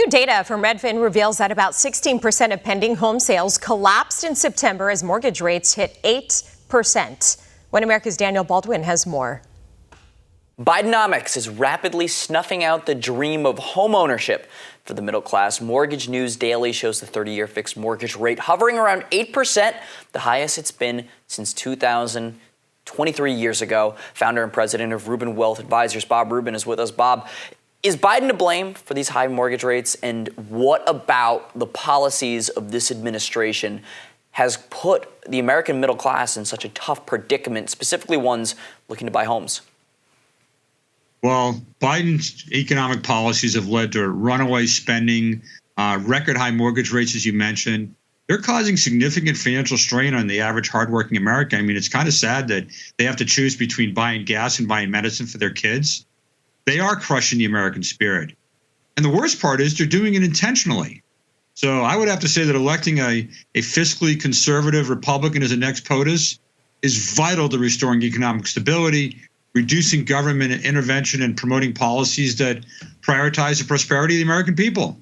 New data from Redfin reveals that about 16% of pending home sales collapsed in September as mortgage rates hit 8%. One America's Daniel Baldwin has more. Bidenomics is rapidly snuffing out the dream of homeownership for the middle class. Mortgage News Daily shows the 30-year fixed mortgage rate hovering around 8%, the highest it's been since 23 years ago. Founder and president of Rubin Wealth Advisors, Bob Rubin, is with us. Bob, is Biden to blame for these high mortgage rates? And what about the policies of this administration has put the American middle class in such a tough predicament, specifically ones looking to buy homes? Well, Biden's economic policies have led to runaway spending, record high mortgage rates, as you mentioned. They're causing significant financial strain on the average hardworking American. I mean, it's kind of sad that they have to choose between buying gas and buying medicine for their kids. They are crushing the American spirit. And the worst part is they're doing it intentionally. So I would have to say that electing a fiscally conservative Republican as the next POTUS is vital to restoring economic stability, reducing government intervention, and promoting policies that prioritize the prosperity of the American people.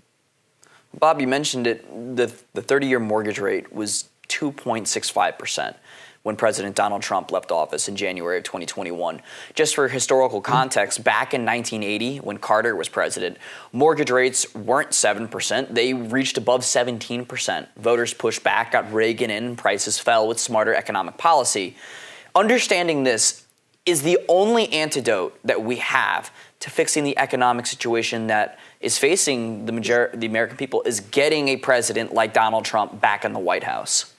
Bob, you mentioned it. The 30-year mortgage rate was 2.65% when President Donald Trump left office in January of 2021. Just for historical context, back in 1980, when Carter was president, mortgage rates weren't 7%. They reached above 17%. Voters pushed back, got Reagan in, and prices fell with smarter economic policy. Understanding this is the only antidote that we have to fixing the economic situation that is facing the American people, is getting a president like Donald Trump back in the White House.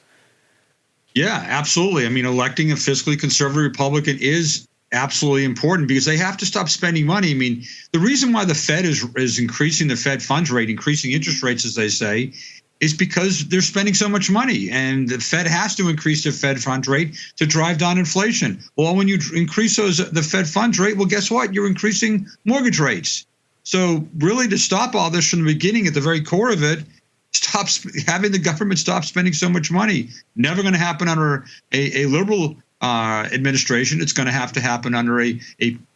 Yeah, absolutely. I mean, electing a fiscally conservative Republican is absolutely important because they have to stop spending money. I mean, the reason why the Fed is increasing the Fed funds rate, increasing interest rates, as they say, is because they're spending so much money. And the Fed has to increase the Fed funds rate to drive down inflation. Well, when you increase the Fed funds rate, well, guess what? You're increasing mortgage rates. So really, to stop all this from the beginning, at the very core of it, having the government stop spending so much money. Never going to happen under a liberal administration. It's going to have to happen under a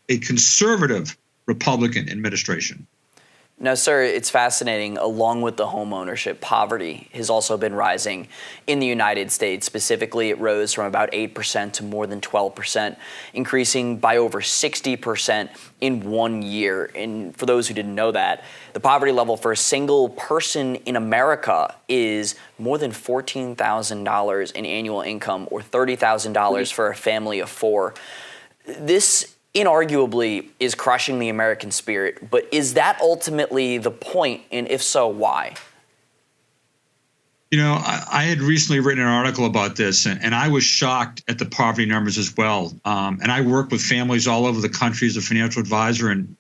conservative Republican administration. Now, sir, it's fascinating. Along with the home ownership, poverty has also been rising in the United States. Specifically, it rose from about 8% to more than 12%, increasing by over 60% in 1 year. And for those who didn't know that, the poverty level for a single person in America is more than $14,000 in annual income, or $30,000 for a family of four. This inarguably is crushing the American spirit, but is that ultimately the point, and if so, why? You know, I had recently written an article about this, and I was shocked at the poverty numbers as well. And I work with families all over the country as a financial advisor, and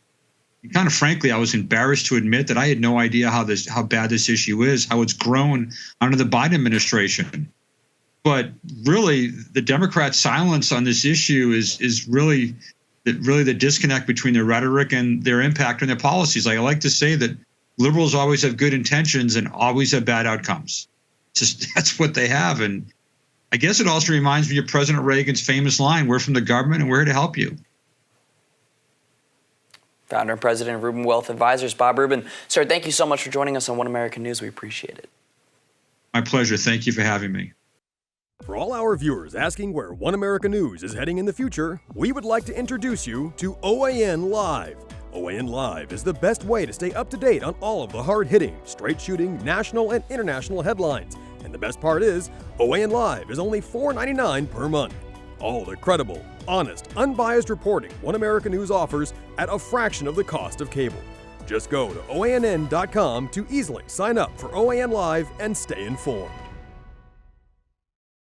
kind of frankly, I was embarrassed to admit that I had no idea how bad this issue is, how it's grown under the Biden administration. But really, the Democrats' silence on this issue is really the disconnect between their rhetoric and their impact on their policies. Like I like to say that liberals always have good intentions and always have bad outcomes. That's what they have. And I guess it also reminds me of President Reagan's famous line, "We're from the government and we're here to help you." Founder and president of Rubin Wealth Advisors, Bob Rubin. Sir, thank you so much for joining us on One American News. We appreciate it. My pleasure. Thank you for having me. For all our viewers asking where One America News is heading in the future, we would like to introduce you to OAN Live. OAN Live is the best way to stay up to date on all of the hard-hitting, straight-shooting, national and international headlines. And the best part is, OAN Live is only $4.99 per month. All the credible, honest, unbiased reporting One America News offers at a fraction of the cost of cable. Just go to OANN.com to easily sign up for OAN Live and stay informed.